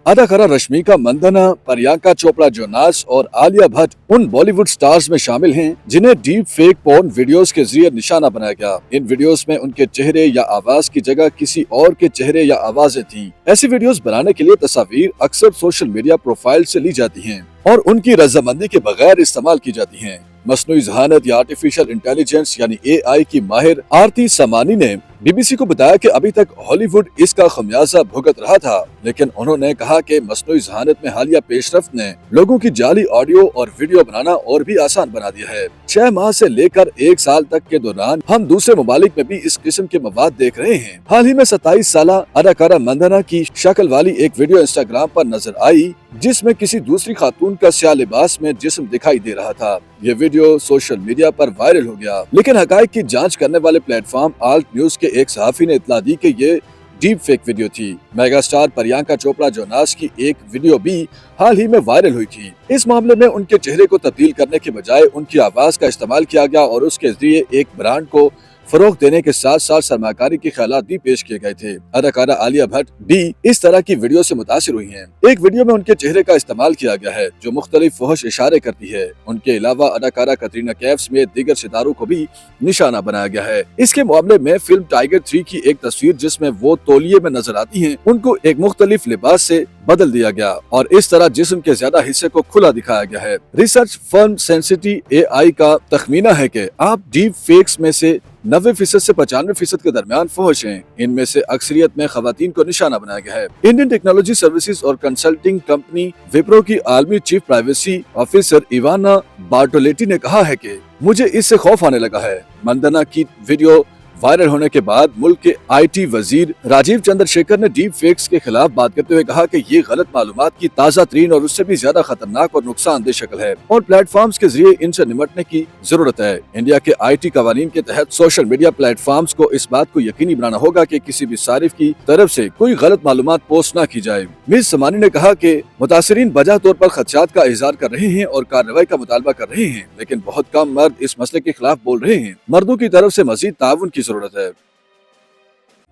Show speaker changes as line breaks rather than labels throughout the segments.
अदाकारा रश्मिका मंदाना, प्रियंका चोपड़ा जोनास और आलिया भट्ट उन बॉलीवुड स्टार्स में शामिल हैं जिन्हें डीप फेक पोर्न वीडियोस के जरिए निशाना बनाया गया। इन वीडियोस में उनके चेहरे या आवाज की जगह किसी और के चेहरे या आवाजें थीं। ऐसी वीडियोस बनाने के लिए तस्वीर अक्सर सोशल मीडिया प्रोफाइल से ली जाती हैं और उनकी रजामंदी के बगैर इस्तेमाल की जाती हैं। मसनूई ज़हानत या आर्टिफिशियल इंटेलिजेंस यानी AI की माहिर आरती समानी ने BBC को बताया कि अभी तक हॉलीवुड इसका खमियाजा भुगत रहा था, लेकिन उन्होंने कहा कि मसनूई ज़हानत में हालिया पेशरफ्त ने लोगों की जाली ऑडियो और वीडियो बनाना और भी आसान बना दिया है। 6 माह से लेकर 1 साल तक के दौरान हम दूसरे ममालिक में भी इस किस्म के मवाद देख रहे हैं। हाल ही में 27 साल अदाकारा मंदाना की शक्ल वाली एक वीडियो इंस्टाग्राम पर नजर आई जिसमें किसी दूसरी खातून का स्याह लिबास में जिस्म दिखाई दे रहा था। ये वीडियो सोशल मीडिया पर वायरल हो गया, लेकिन हकायक की जांच करने वाले प्लेटफॉर्म आल्ट न्यूज के एक सहाफी ने इत्तला दी कि ये डीप फेक वीडियो थी। Mega star Priyanka Chopra Jonas की एक वीडियो भी हाल ही में वायरल हुई थी। इस मामले में उनके चेहरे को तब्दील करने के बजाय उनकी आवाज का इस्तेमाल किया गया और उसके जरिए एक ब्रांड को फरोग देने के साथ साथ सरमाकारी के ख्यालात भी पेश किए गए थे। अदाकारा आलिया भट्ट भी इस तरह की वीडियो से मुतासिर हुई हैं। एक वीडियो में उनके चेहरे का इस्तेमाल किया गया है जो मुख्तलिफ फहश इशारे करती है। उनके अलावा अदाकारा कतरीना कैफ समेत दीगर सितारों को भी निशाना बनाया गया है। इसके मामले में फिल्म टाइगर 3 की एक तस्वीर जिसमें वो तौलिए में नजर आती हैं, उनको एक मुख्तलिफ लिबास से बदल दिया गया और इस तरह जिस्म के ज्यादा हिस्से को खुला दिखाया गया है। रिसर्च फर्म सेंसिटी AI का तखमीना है कि आप डीप फेक्स में से 90% से 95% के दरमियान फहश हैं। इनमें से अक्सरियत में खवातीन को निशाना बनाया गया है। इंडियन टेक्नोलॉजी सर्विसेज और कंसल्टिंग कंपनी विप्रो की आलमी चीफ प्राइवेसी ऑफिसर इवाना बार्टोलेटी ने कहा है कि मुझे इससे खौफ आने लगा है। मंदाना की वीडियो वायरल होने के बाद मुल्क के IT वजीर राजीव चंद्रशेखर ने डीप फेक्स के खिलाफ बात करते हुए कहा कि ये गलत मालूमात की ताज़ा तरीन और उससे भी ज्यादा खतरनाक और नुकसानदेह शक्ल है और प्लेटफॉर्म्स के जरिए इनसे निपटने की जरूरत है। इंडिया के IT कवानीन के तहत सोशल मीडिया प्लेटफॉर्म्स को इस बात को यकीनी बनाना होगा कि किसी भी सारिफ की तरफ से कोई गलत मालूमात पोस्ट न की जाए। मिस समानी ने कहा कि मुतासिरीन बजा तौर पर खदशात का इजहार कर रहे हैं और कार्रवाई का मुतालबा कर रहे हैं, लेकिन बहुत कम मर्द इस मसले के खिलाफ बोल रहे हैं। मर्दों की तरफ से मजीद ताउन की जरूरत है।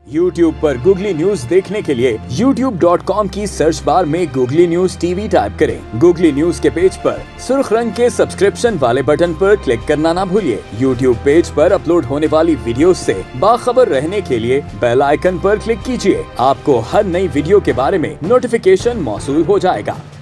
YouTube पर गूगली न्यूज देखने के लिए youtube.com की सर्च बार में गूगली न्यूज TV टाइप करें। गूगली न्यूज के पेज पर सुर्ख रंग के सब्सक्रिप्शन वाले बटन पर क्लिक करना ना भूलिए। YouTube पेज पर अपलोड होने वाली वीडियोस से बाखबर रहने के लिए बेल आइकन पर क्लिक कीजिए। आपको हर नई वीडियो के बारे में नोटिफिकेशन मौसूल हो जाएगा।